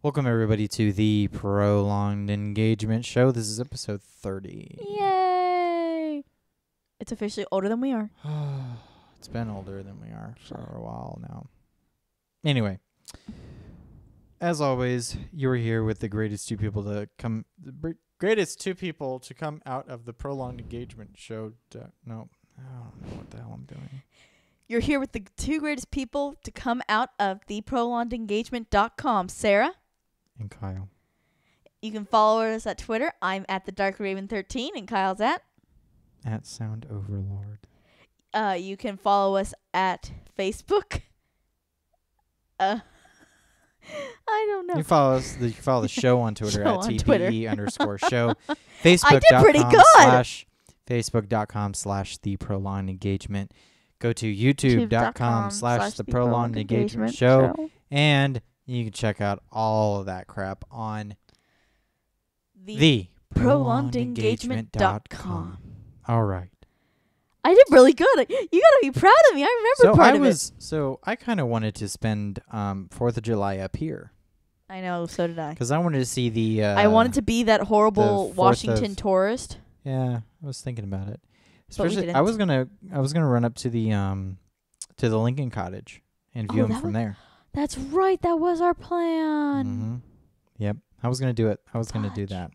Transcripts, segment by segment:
Welcome everybody to the Prolonged Engagement Show. This is episode 30. Yay! It's officially older than we are. It's been older than we are for a while now. Anyway, as always, you're here with the greatest two people to come out of the Prolonged Engagement Show. No, I don't know what the hell I'm doing. You're here with the two greatest people to come out of the prolongedengagement.com. Sarah. And Kyle. You can follow us at Twitter. I'm at the Dark Raven 13 and Kyle's at Sound Overlord. You can follow us at Facebook. I don't know. You follow us. You follow the show on Twitter Show at on TPE_show. Facebook. I did pretty good. Facebook.com/the Prolonged Engagement. Go to YouTube.com/the Prolonged Engagement Show. And you can check out all of that crap on the prolongedengagement.com. All right. I did really good. You gotta be proud of me. I remember part of it. So I kind of wanted to spend 4th of July up here. I know, so did I. Because I wanted to see the... I wanted to be that horrible Washington tourist. Yeah, I was thinking about it. Especially, I was gonna run up to the Lincoln Cottage and view them from there. That's right. That was our plan. Mm-hmm. Yep, I was gonna do it. I was gonna do that.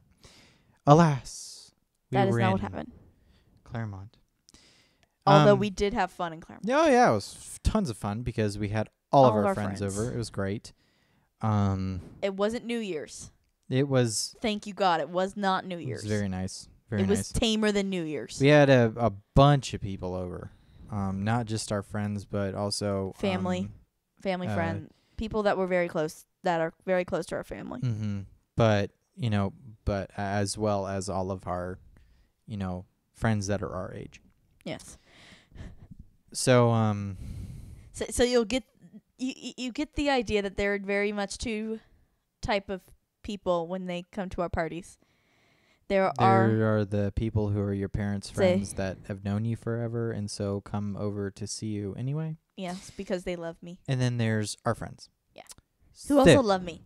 Alas, that is not what happened. Claremont. Although we did have fun in Claremont. Yeah, it was tons of fun because we had all of our friends over. It was great. It wasn't New Year's. It was. Thank you, God. It was not New Year's. It was very nice. It was tamer than New Year's. We had a bunch of people over, not just our friends, but also family, friend, people that were very close, that are very close to our family. Mm-hmm. But as well as all of our, friends that are our age. Yes. So So you'll get you get the idea that there are very much two type of people when they come to our parties. There are the people who are your parents' friends that have known you forever and so come over to see you anyway. Yes, because they love me. And then there's our friends. Yeah. Who also love me.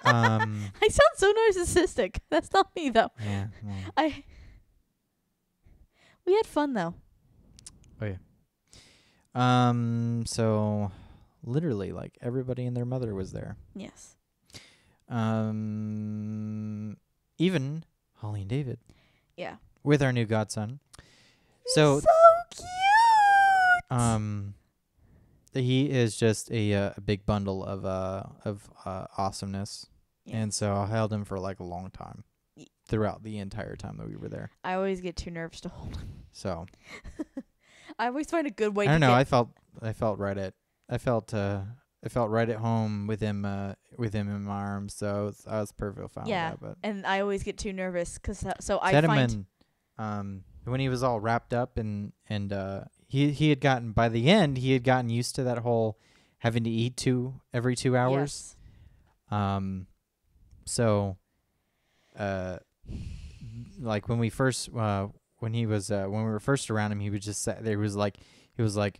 I sound so narcissistic. That's not me though. Yeah. Well. We had fun though. Oh yeah. So literally like everybody and their mother was there. Yes. Even Holly and David. Yeah. With our new godson. So cute. He is just a big bundle of awesomeness. Yeah. And so I held him for like a long time. Throughout the entire time that we were there. I always get too nervous to hold him. So I always find a good way I don't know, I felt right at home with him in my arms, so I was perfectly fine with that. But and I always get too nervous because when he was all wrapped up and he had gotten by the end he had gotten used to that whole having to eat every 2 hours. Yes. So like when we first when we were first around him, he would just sit there. He was like groggy.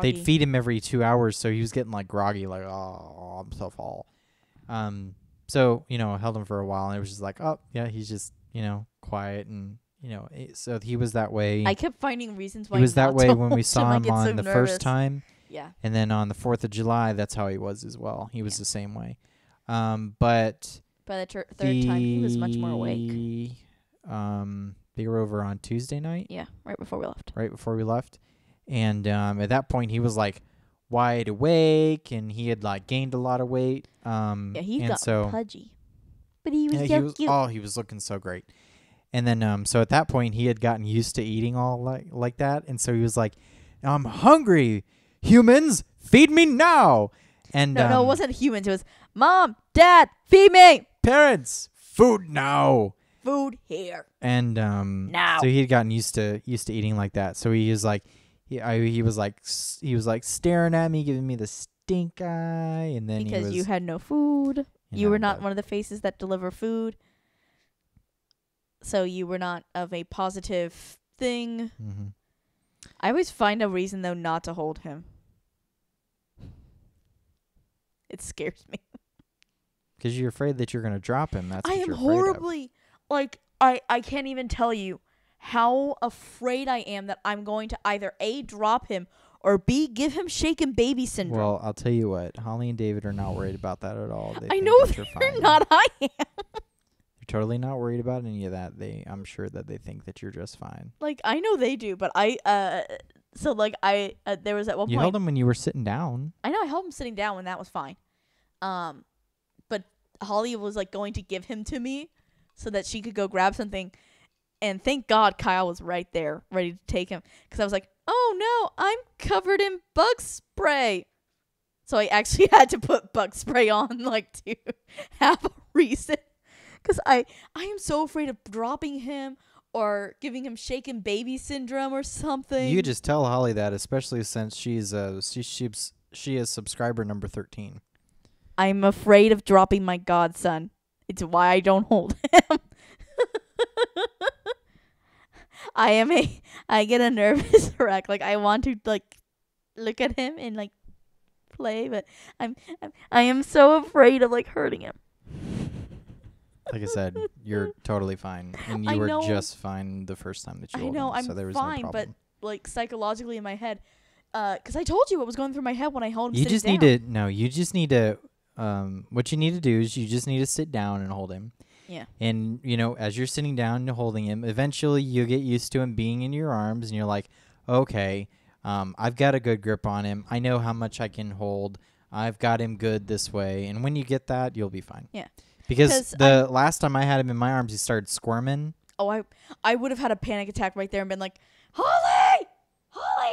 They'd feed him every 2 hours, so he was getting like groggy, like, oh, I'm so full. So I held him for a while, and it was just like, oh yeah, he's just quiet, and so he was that way. I kept finding reasons why he was that way when we saw him on the nervous. first time. Yeah, and then on the 4th of July, that's how he was as well. He was the same way, but by the third time, he was much more awake. They were over on Tuesday night. Yeah, right before we left. And at that point, he was like wide awake, and he had like gained a lot of weight. He got pudgy, but he was cute. He was looking so great. And then so at that point, he had gotten used to eating all like that, and so he was like, "I'm hungry, humans, feed me now." And no, it wasn't humans. It was Mom, Dad, feed me. Parents, food now. Food here. And now. So he had gotten used to eating like that. So he was like, he was like staring at me, giving me the stink eye, and then because you had no food, you were not one of the faces that deliver food. So you were not of a positive thing. Mm-hmm. I always find a reason, though, not to hold him. It scares me. Because you're afraid that you're going to drop him. That's what I am you're afraid horribly, like, I can't even tell you how afraid I am that I'm going to either A, drop him, or B, give him shaken baby syndrome. Well, I'll tell you what. Holly and David are not worried about that at all. I know they're not. I am. They're totally not worried about any of that. I'm sure that they think that you're just fine. Like, I know they do, but so, like, there was at one point. You held him when you were sitting down. I know, I held him sitting down when that was fine. But Holly was, like, going to give him to me so that she could go grab something. And thank God Kyle was right there, ready to take him. Because I was like, oh, no, I'm covered in bug spray. So I actually had to put bug spray on, like, to have a reason. Because I am so afraid of dropping him or giving him shaken baby syndrome or something. You could just tell Holly that, especially since she is subscriber number 13. I'm afraid of dropping my godson. It's why I don't hold him. I get a nervous wreck. Like, I want to, like, look at him and, like, play, but I am so afraid of, like, hurting him. Like I said, you're totally fine, and you were just fine the first time that you held him, so there was fine, no problem. but, like, psychologically in my head, because I told you what was going through my head when I held him. You just need to what you need to do is you just need to sit down and hold him. Yeah. And, as you're sitting down and holding him, eventually you get used to him being in your arms, and you're like, okay, I've got a good grip on him. I know how much I can hold. I've got him good this way. And when you get that, you'll be fine. Yeah. Because the last time I had him in my arms, he started squirming. Oh, I would have had a panic attack right there and been like, Holly!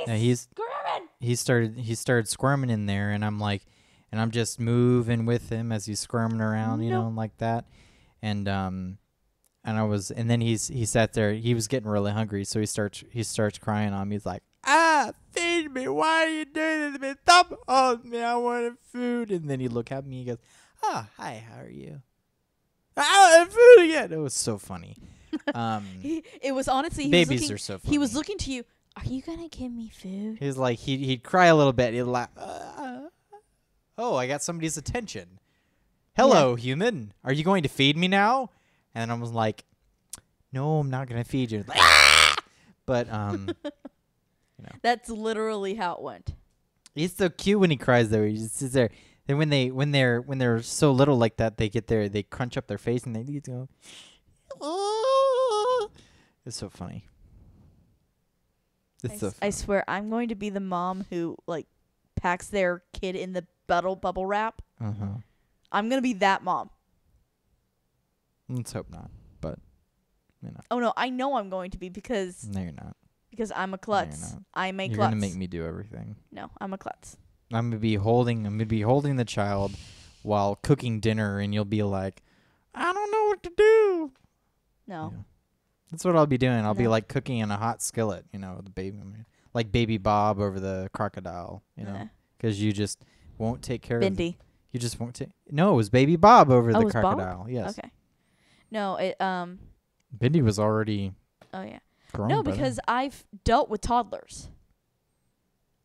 Squirming! He started squirming in there, and I'm like, and I'm just moving with him as he's squirming around, like that. And then he sat there. He was getting really hungry, so he starts crying on me. He's like, feed me. Why are you doing this? Stop on me. I wanted food. And then he look at me. He goes, oh, hi, how are you? I want food again. It was so funny. It was honestly, babies are so funny. He was looking to you. Are you gonna give me food? He was like, he'd cry a little bit. He'd laugh. Oh, I got somebody's attention. Hello, human. Are you going to feed me now? And I was like, no, I'm not going to feed you. Like, but, That's literally how it went. He's so cute when he cries, though. He just sits there. Then when they're so little like that, they crunch up their face and they go, oh. It's so funny. It's so funny. I swear, I'm going to be the mom who, like, packs their kid in the bubble wrap. Uh-huh. I'm going to be that mom. Let's hope not, but, Oh, no, I know I'm going to be because... No, you're not. Because I'm a klutz. No, you're not. I'm a klutz. You're going to make me do everything. No, I'm a klutz. I'm going to be holding the child while cooking dinner, and you'll be like, I don't know what to do. No. Yeah. That's what I'll be doing. I'll be, like, cooking in a hot skillet, the baby... Like Baby Bob over the crocodile, because you just won't take care of it. You just won't take. No, it was Baby Bob over the crocodile. Bob? Yes. Okay. No, it Bindi was already. Oh yeah. Grown No, because I've dealt with toddlers.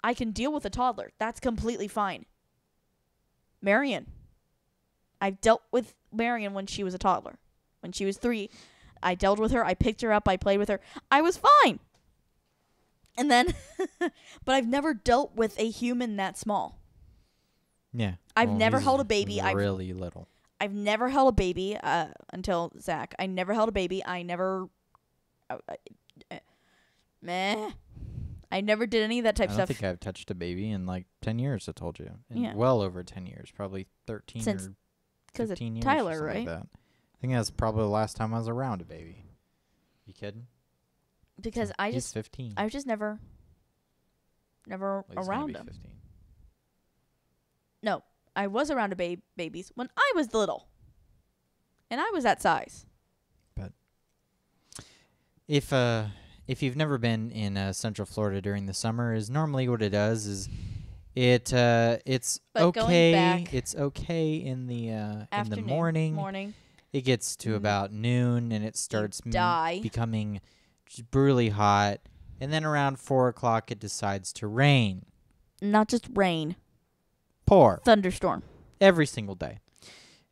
I can deal with a toddler. That's completely fine. Marion. I've dealt with Marion when she was a toddler. When she was 3, I dealt with her. I picked her up. I played with her. I was fine. And then, but I've never dealt with a human that small. Yeah. I've never held a baby. Really little. I've never held a baby until Zach. I never held a baby. I never... I never did any of that type of stuff. I don't think I've touched a baby in like 10 years, I told you. Yeah. Well over 10 years. Probably 13 Since, or 15 years. Tyler, right? Like that. I think that's probably the last time I was around a baby. You kidding? Because he's 15. I was just never around him. 15. No, I was around babies when I was little. And I was that size. But if you've never been in Central Florida during the summer, is normally what it does is it's okay. It's okay in the morning. It gets to about noon and it starts becoming brutally hot, And then around 4 o'clock, it decides to rain. Not just rain. Pour. Thunderstorm. Every single day.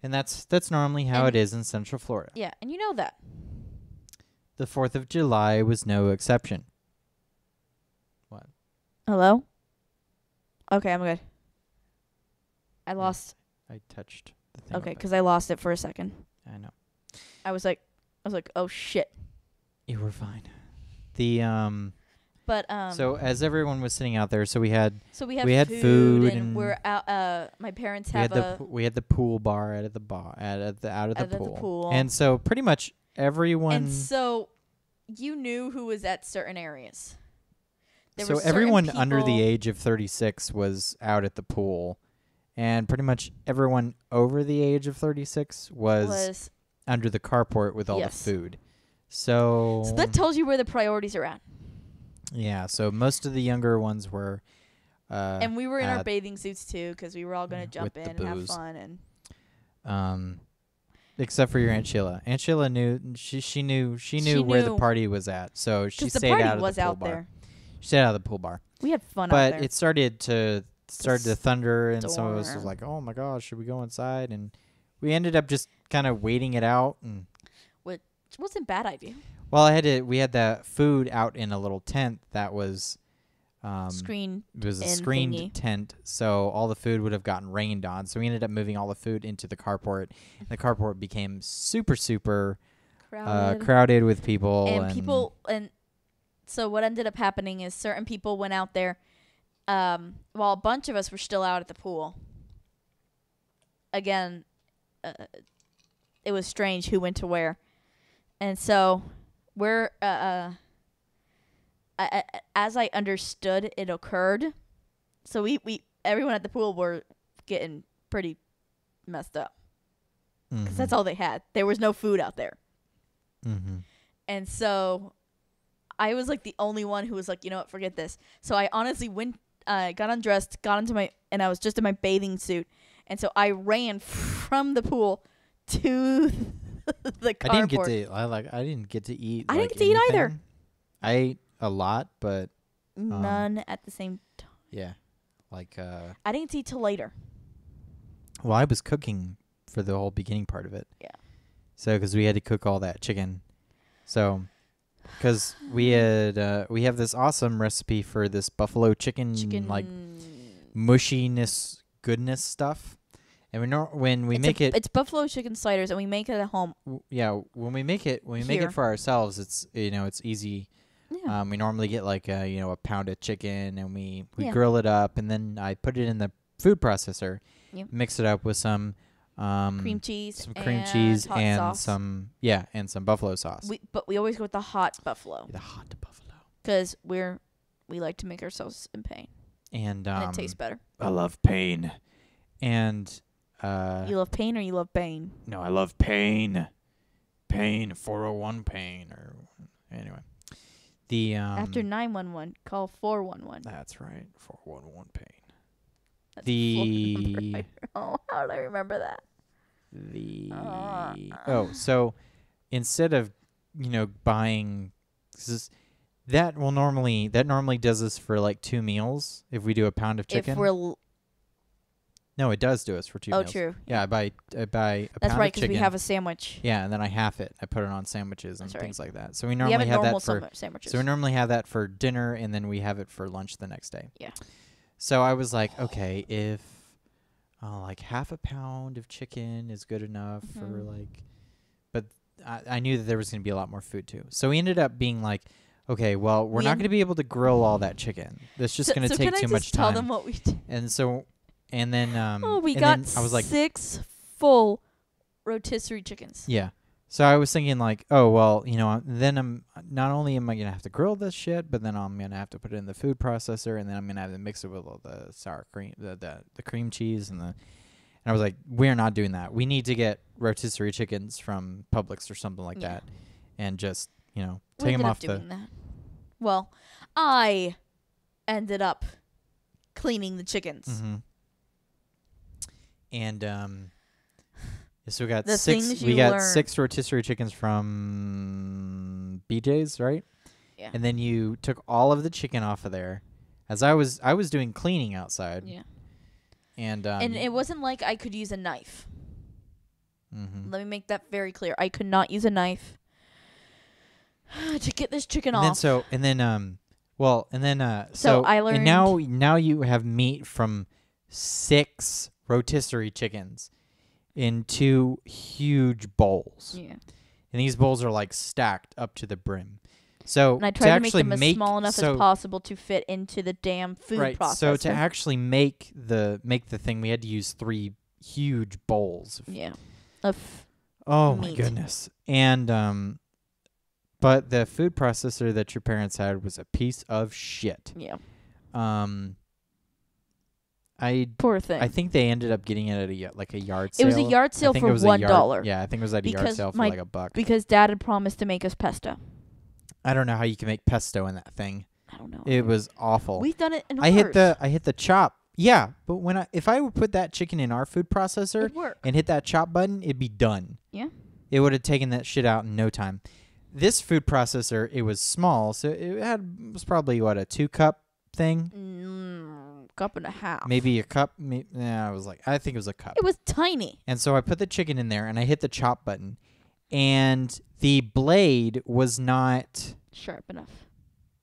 And that's normally how it is in Central Florida. Yeah, and you know that. The 4th of July was no exception. What? Hello? Okay, I'm good. I lost. I touched the thing. Okay, because I lost it for a second. I know. I was like, oh shit. You were fine. But So as everyone was sitting out there, so we had food and we're out. My parents we had the pool bar out of the pool. And so pretty much everyone. And so you knew who was at certain areas. So everyone under the age of 36 was out at the pool, and pretty much everyone over the age of 36 was under the carport with all the food. So that tells you where the priorities are at. Yeah, so most of the younger ones were. And we were in our bathing suits too, because we were all going to jump in and have fun and. Except for your Aunt Sheila. Aunt Sheila knew she knew where the party was at, so she stayed out of the pool bar. There. She stayed out of the pool bar. We had fun out there. But it started to thunder, and some of us was like, "Oh my gosh, should we go inside?" And we ended up just kind of waiting it out, and which wasn't a bad idea. Well, we had the food out in a little tent that was screened. It was a screened tent, so all the food would have gotten rained on. So we ended up moving all the food into the carport. And the carport became super crowded with people. And so what ended up happening is certain people went out there while a bunch of us were still out at the pool. Again, it was strange who went to where. And so we're as I understood it occurred, so we everyone at the pool were getting pretty messed up because that's all they had. There was no food out there, and so I was like the only one who was like, you know what, forget this. So I honestly went, got undressed, and I was just in my bathing suit, and so I ran from the pool to the carport. I didn't get to eat. I didn't get to eat either. I ate a lot, but none at the same time. Yeah, I didn't get to eat till later. Well, I was cooking for the whole beginning part of it. Yeah. So, because we had to cook all that chicken, so because we have this awesome recipe for this buffalo chicken like mushiness goodness stuff. And it's buffalo chicken sliders, and we make it at home. When we make it for ourselves, it's it's easy. Yeah. We normally get like a pound of chicken, and we grill it up, and then I put it in the food processor, mix it up with some cream cheese, and some buffalo sauce. But we always go with the hot buffalo. The hot buffalo. Because we like to make ourselves in pain, and it tastes better. I love pain, and. You love pain or you love Bane? No, I love pain. Pain, 401 pain, or anyway. The after 911, call 411. That's right, 411 pain. That's how did I remember that? So instead of buying, that normally does this for like 2 meals if we do a pound of chicken. No, it does do us for 2 meals. Oh, true. Yeah, I buy a pound of chicken. That's right, because we have a sandwich. Yeah, and then I half it. I put it on sandwiches and things like that. So we normally have that for sandwiches. So we normally have that for dinner, and then we have it for lunch the next day. Yeah. So I was like, okay, if like half a pound of chicken is good enough for but I knew that there was going to be a lot more food too. So we ended up being like, okay, well, we're not going to be able to grill all that chicken. That's just going to take too much time. Tell them what we did? And then we got 6 full rotisserie chickens. Yeah. So I was thinking like, oh well, then I'm not only am I gonna have to grill this shit, but then I'm gonna have to put it in the food processor, and then I'm gonna have to mix it with all the sour cream, the cream cheese, and I was like, we're not doing that. We need to get rotisserie chickens from Publix or something like that, and just take them off doing that. Well, I ended up cleaning the chickens. Mm-hmm. And so we got six. We got 6 rotisserie chickens from BJ's, right? Yeah. And then you took all of the chicken off of there. As I was doing cleaning outside. Yeah. And it wasn't like I could use a knife. Mm-hmm. Let me make that very clear. I could not use a knife to get this chicken off. So I learned. And now you have meat from 6 rotisserie chickens in 2 huge bowls. Yeah. And these bowls are like stacked up to the brim. So and I tried to make them as small enough as possible to fit into the damn food processor. So to actually make the thing, we had to use 3 huge bowls. Oh my goodness. And but the food processor that your parents had was a piece of shit. Yeah. Poor thing. I think they ended up getting it at a yard sale. It was a yard sale for $1. Yeah, I think it was at a yard sale for like $1. Because Dad had promised to make us pesto. I don't know how you can make pesto in that thing. I don't know. It was awful. We've done it in ours. I hit the chop. Yeah, but if I would put that chicken in our food processor and hit that chop button, it'd be done. Yeah. It would have taken that shit out in no time. This food processor, it was small, so it was probably a 2-cup thing. Cup and a half. Maybe a cup. I think it was a cup. It was tiny. And so I put the chicken in there and I hit the chop button, and the blade was not sharp enough.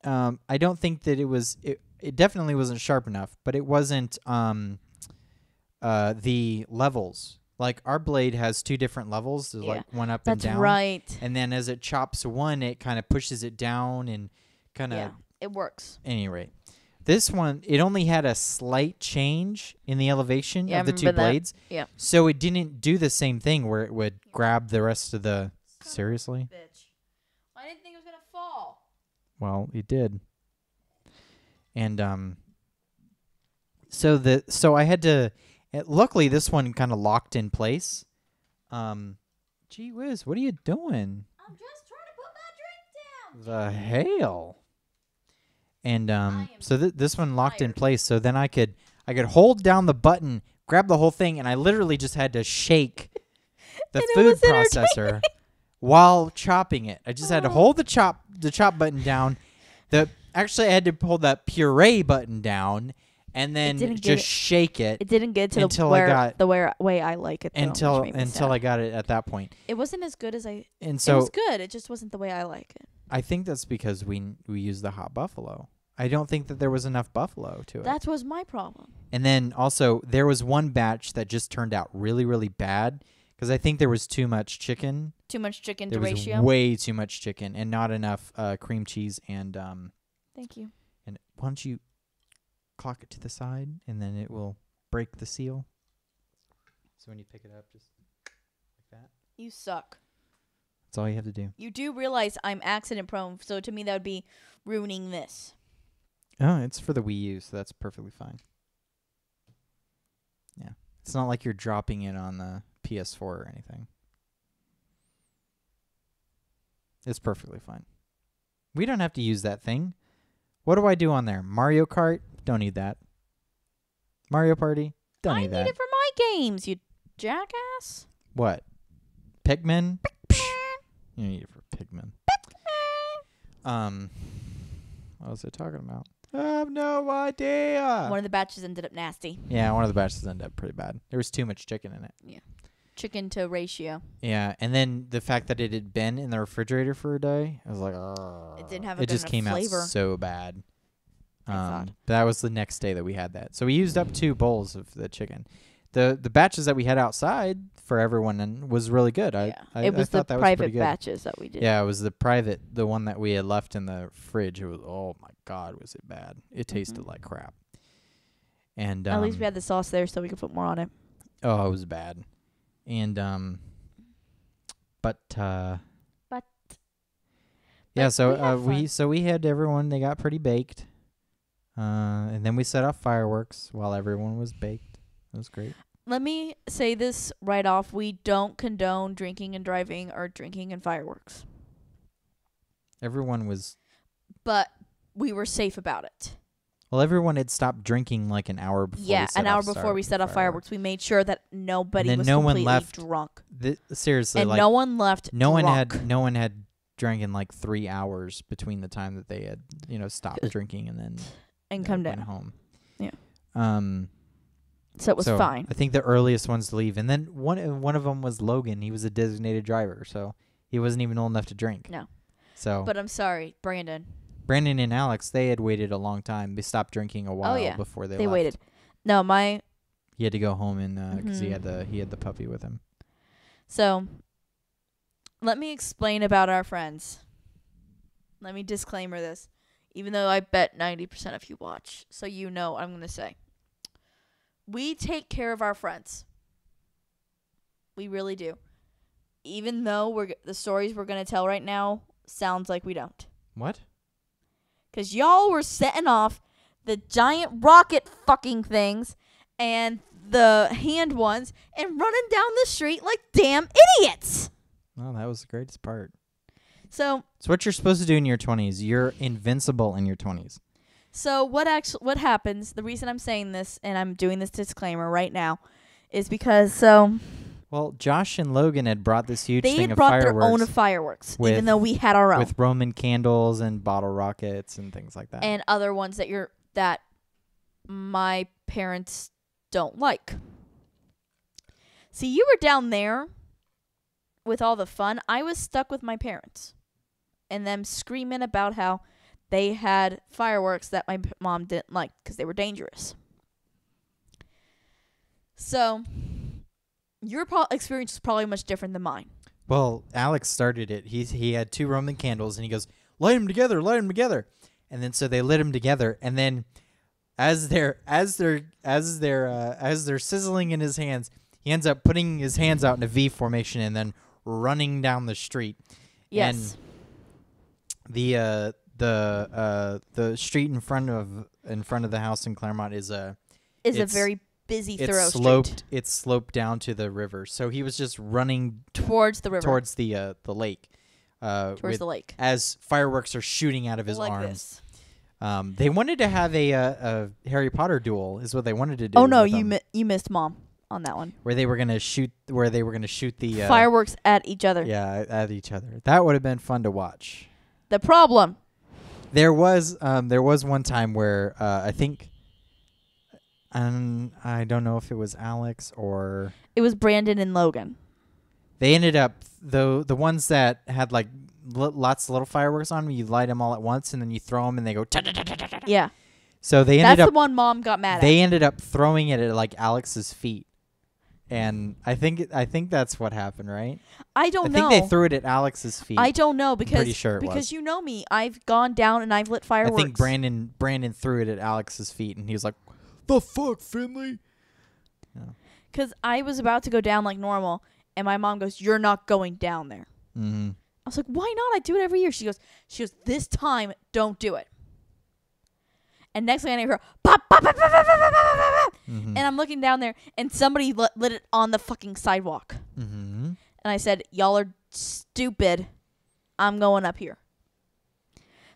I don't think that it was. It definitely wasn't sharp enough, but it wasn't the levels. Like our blade has 2 different levels. There's like one up and down. That's right. And then as it chops one, it kind of pushes it down and kind of. Yeah, it works. Anyway, this one, it only had a slight change in the elevation of the 2 blades. Yeah. So it didn't do the same thing where it would grab the rest of the. Seriously? Bitch. I didn't think it was gonna fall. Well, it did. And so I had to. Luckily, this one kind of locked in place. Gee whiz, what are you doing? I'm just trying to put my drink down. The hell. And so this one locked in place. So then I could hold down the button, grab the whole thing, and I literally just had to shake the food processor while chopping it. I just had to hold the chop button down. Actually, I had to hold that puree button down and then just shake it. It didn't get to the way I like it. Until I got it at that point. It wasn't as good as I. And so it was good. It just wasn't the way I like it. I think that's because we used the hot buffalo. I don't think that there was enough buffalo to it. That was my problem. And then also there was one batch that just turned out really, really bad because I think there was too much chicken. Too much chicken to ratio. There was way too much chicken and not enough cream cheese and. Thank you. And why don't you clock it to the side and then it will break the seal. So when you pick it up, just like that. You suck. That's all you have to do. You do realize I'm accident prone, so to me that would be ruining this. Oh, it's for the Wii U, so that's perfectly fine. Yeah. It's not like you're dropping it on the PS4 or anything. It's perfectly fine. We don't have to use that thing. What do I do on there? Mario Kart? Don't need that. Mario Party? Don't need that. I need it for my games, you jackass. What? Pikmin? You need it for Pikmin. What was I talking about? I have no idea. One of the batches ended up nasty. Yeah, one of the batches ended up pretty bad. There was too much chicken in it. Yeah. Chicken to ratio. Yeah, and then the fact that it had been in the refrigerator for a day, I was like, oh. It didn't have a It just came flavor. out so bad. That was the next day that we had that. So we used up 2 bowls of the chicken. The batches that we had outside for everyone was really good. Yeah. It was the private batches that we did. Yeah, it was the one that we had left in the fridge. It was, oh my God, was it bad. It tasted like crap. And at least we had the sauce there so we could put more on it. Oh, it was bad. And we had everyone, they got pretty baked. And then we set off fireworks while everyone was baked. It was great. Let me say this right off. We don't condone drinking and driving or drinking and fireworks. Everyone was. But we were safe about it. Well, everyone had stopped drinking like an hour before. Yeah, an hour before we set off fireworks. We made sure that nobody was completely drunk. Seriously, and like, no one left. No one had drank in like 3 hours between the time that they had, stopped drinking and then come went down home. Yeah. So it was fine. I think the earliest ones to leave, and then one of them was Logan. He was a designated driver, so he wasn't even old enough to drink. No. So. But I'm sorry, Brandon And Alex, they had waited a long time. They stopped drinking a while before they left. waited. No, he had to go home and because he had the puppy with him. So, let me explain about our friends. Let me disclaimer this, even though I bet 90% of you watch, so you know what I'm going to say. We take care of our friends. We really do. Even though the stories we're going to tell right now sounds like we don't. What? Because y'all were setting off the giant rocket fucking things and the hand ones and running down the street like damn idiots. Well, that was the greatest part. So it's what you're supposed to do in your 20s. You're invincible in your 20s. So what happens, the reason I'm saying this and I'm doing this disclaimer right now is because well, Josh and Logan had brought this huge thing of fireworks. They brought their own fireworks, even though we had our own. With Roman candles and bottle rockets and things like that. And other ones that my parents don't like. See, you were down there with all the fun. I was stuck with my parents and them screaming about how they had fireworks that my mom didn't like because they were dangerous. So, your experience is probably much different than mine. Well, Alex started it. He had 2 Roman candles, and he goes, light them together. And then so they lit them together, and then as they're sizzling in his hands, he ends up putting his hands out in a V formation and then running down the street. Yes. And the street in front of the house in Claremont is a very busy street. It's sloped down to the river. So he was just running towards the river, towards the lake. Towards the lake as fireworks are shooting out of his arms. This. They wanted to have a Harry Potter duel, is what they wanted to do. Oh no, you missed Mom on that one. Where they were gonna shoot the fireworks at each other. Yeah, at each other. That would have been fun to watch. The problem. There was one time where I think, I don't know if it was Alex or it was Brandon and Logan. They ended up the ones that had like lots of little fireworks on them. You light them all at once and then you throw them and they go. Yeah. So they ended That's the one Mom got mad at. They ended up throwing it at like Alex's feet. And I think that's what happened, right? I don't know. I think they threw it at Alex's feet. I don't know because I'm pretty sure it was. You know me. I've gone down and I've lit fireworks. I think Brandon threw it at Alex's feet and he was like, "The fuck, Finley?" Because I was about to go down like normal, and my mom goes, "You're not going down there." Mm-hmm. I was like, "Why not? I do it every year." She goes, "This time, don't do it." And next thing I hear, pop, pop, pop, pop, pop, pop, pop, pop, and I'm looking down there, and somebody lit it on the fucking sidewalk. Mm-hmm. And I said, "Y'all are stupid. I'm going up here."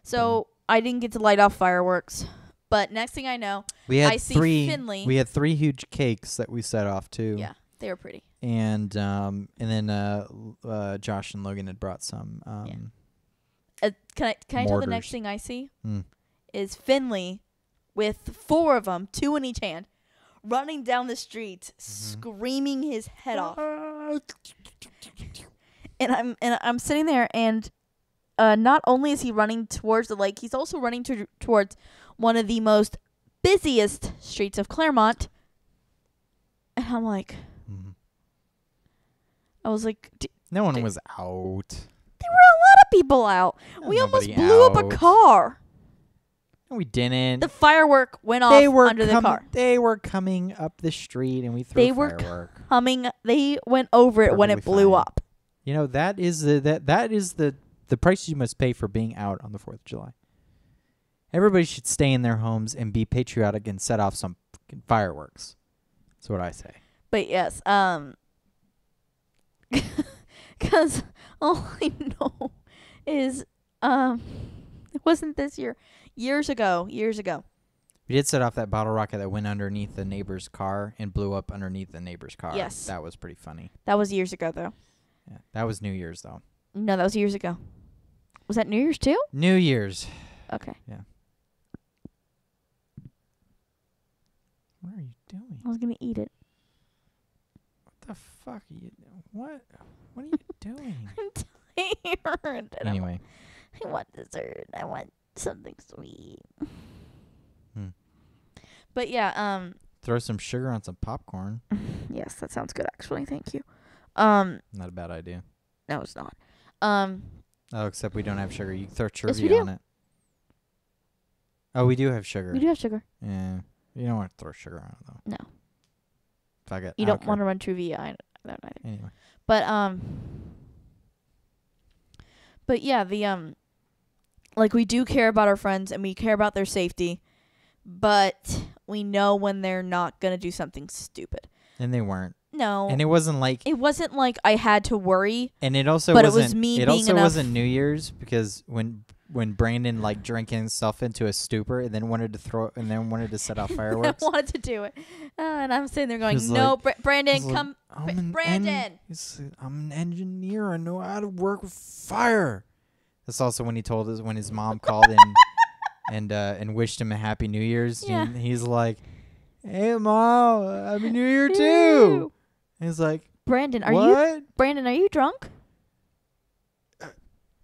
So I didn't get to light off fireworks. But next thing I know, I see Finley. We had 3 huge cakes that we set off too. Yeah, they were pretty. And then Josh and Logan had brought some. Can I tell the next thing I see? Is Finley with 4 of them, 2 in each hand, running down the street, screaming his head off. And I'm sitting there, and not only is he running towards the lake, he's also running towards one of the most busiest streets of Claremont. And I'm like, I was like, no one was out. There were a lot of people out. We almost blew up a car. No, we didn't. The firework went off under the car. They were coming up the street, and we threw a firework. They went over it when it blew up. You know, that is the price you must pay for being out on the 4th of July. Everybody should stay in their homes and be patriotic and set off some fucking fireworks. That's what I say. But yes, because all I know is, it wasn't this year. Years ago. We did set off that bottle rocket that went underneath the neighbor's car and blew up underneath the neighbor's car. Yes. That was pretty funny. That was years ago, though. Yeah, that was New Year's, though. No, that was years ago. Was that New Year's too? New Year's. Okay. Yeah. What are you doing? I was gonna eat it. What the fuck are you doing? What are you doing? I'm tired. Anyway. I want dessert. I want something sweet. But yeah, throw some sugar on some popcorn. Yes, that sounds good actually. Thank you. Not a bad idea. No, it's not. Oh, except we don't have sugar. You can throw trivia Yes, we do. on it. Oh, we do have sugar. We do have sugar. Yeah. You don't want to throw sugar on it though. No. Fuck it. You don't want to run trivia. I don't either. Anyway. But yeah, the like we do care about our friends and we care about their safety, but we know when they're not gonna do something stupid. And they weren't. No. And it wasn't like I had to worry. And it also but wasn't. It was me it being also enough. wasn't New Year's because when Brandon like drank himself into a stupor and then wanted to set off fireworks. I wanted to do it, and I'm sitting there going, He's "No, like, Brandon, come, Brandon." I'm an engineer. I know how to work with fire. That's also when he told us when his mom called and wished him a happy New Year's. Yeah. And he's like, "Hey, Mom, happy New Year too." And he's like, Brandon, are you drunk?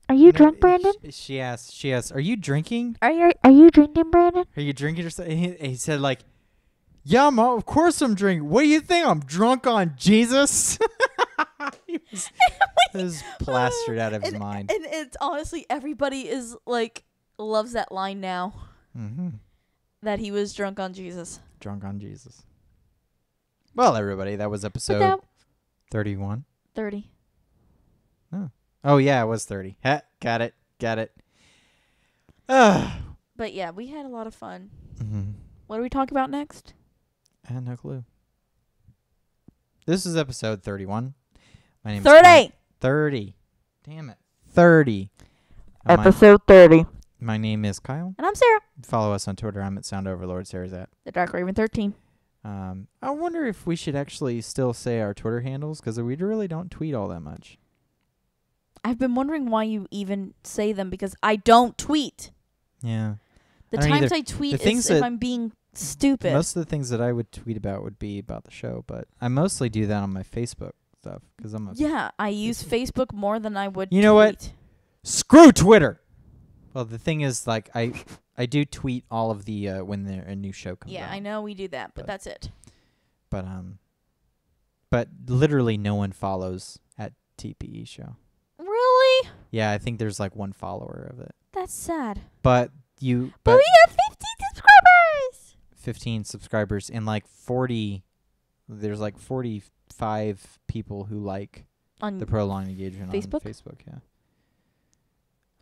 Are you drunk, Brandon? She asked, "Are you drinking? Are you drinking, Brandon? Are you drinking or something?" He said like, "Yeah, Mom, of course I'm drinking. What do you think? I'm drunk on Jesus?" He was plastered out of his mind. And it's honestly, everybody is like, loves that line now. Mm-hmm. That he was drunk on Jesus. Drunk on Jesus. Well, everybody, that was episode 31. 30. Oh, yeah, it was 30. Got it. But yeah, we had a lot of fun. Mm-hmm. What do we talk about next? I had no clue. This is episode 31. My name 30. is 30. Damn it. 30. Episode 30. My name is Kyle. And I'm Sarah. Follow us on Twitter. I'm at Sound Overlord. Sarah's at The Dark Raven 13. I wonder if we should actually still say our Twitter handles because we really don't tweet all that much. I've been wondering why you even say them because I don't tweet. Yeah. The times I tweet is if I'm being stupid. Most of the things that I would tweet about would be about the show, but I mostly do that on my Facebook stuff because I'm a I use Facebook more than I would. You know what? Screw Twitter. Well, the thing is, like, I do tweet all of the when a new show comes out. Yeah, I know we do that, but that's it. But literally no one follows at TPE show. Really? Yeah, I think there's like one follower of it. That's sad. But we have 15 subscribers. 15 subscribers and like 40. There's like 45 people who like the prolonged engagement Facebook? on Facebook. Yeah.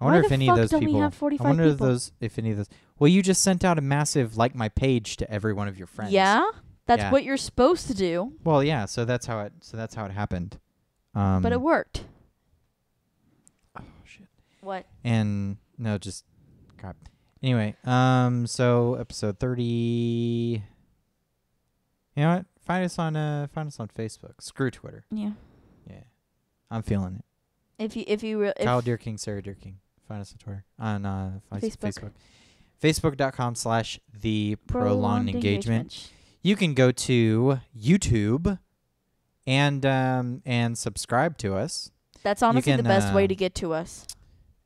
I wonder if any of those people. We have 45 I wonder people? if any of those. Well, you just sent out a massive like my page to every one of your friends. Yeah, that's what you're supposed to do. Well, yeah. So that's how it happened. But it worked. Oh shit. What? And no, just crap. Anyway, so episode 30. You know what? Find us on Facebook. Screw Twitter. Yeah. Yeah. I'm feeling it. If you Kyle Deer King, Sarah Deer King. Find us on Twitter. On Facebook. Facebook.com/the prolonged engagement. You can go to YouTube and subscribe to us. That's honestly the best way to get to us.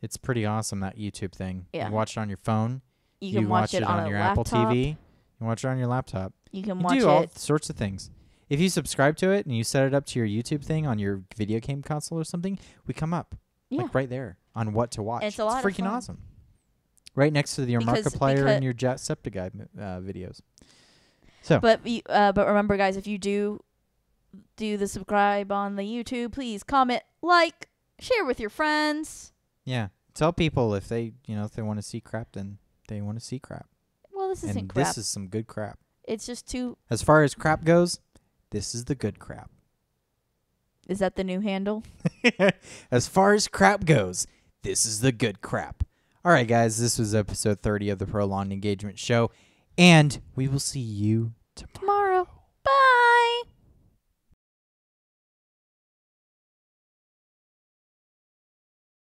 It's pretty awesome, that YouTube thing. Yeah. You can watch it on your phone. You can watch it on your laptop. Apple TV. You can watch it on your laptop. You can watch do all sorts of things. If you subscribe to it and you set it up to your YouTube thing on your video game console or something, we come up. Yeah. Like right there on what to watch. It's a lot of freaking fun. awesome. Right next to your Markiplier and your Jacksepticeye videos. So, but remember, guys, if you do the subscribe on the YouTube, please comment, like, share with your friends. Yeah, tell people if they want to see crap, then they want to see crap. Well, this isn't crap. This is some good crap. It's just too. As far as crap goes, this is the good crap. Is that the new handle? As far as crap goes, this is the good crap. All right, guys, this was episode 30 of the Prolonged Engagement Show, and we will see you tomorrow. Bye.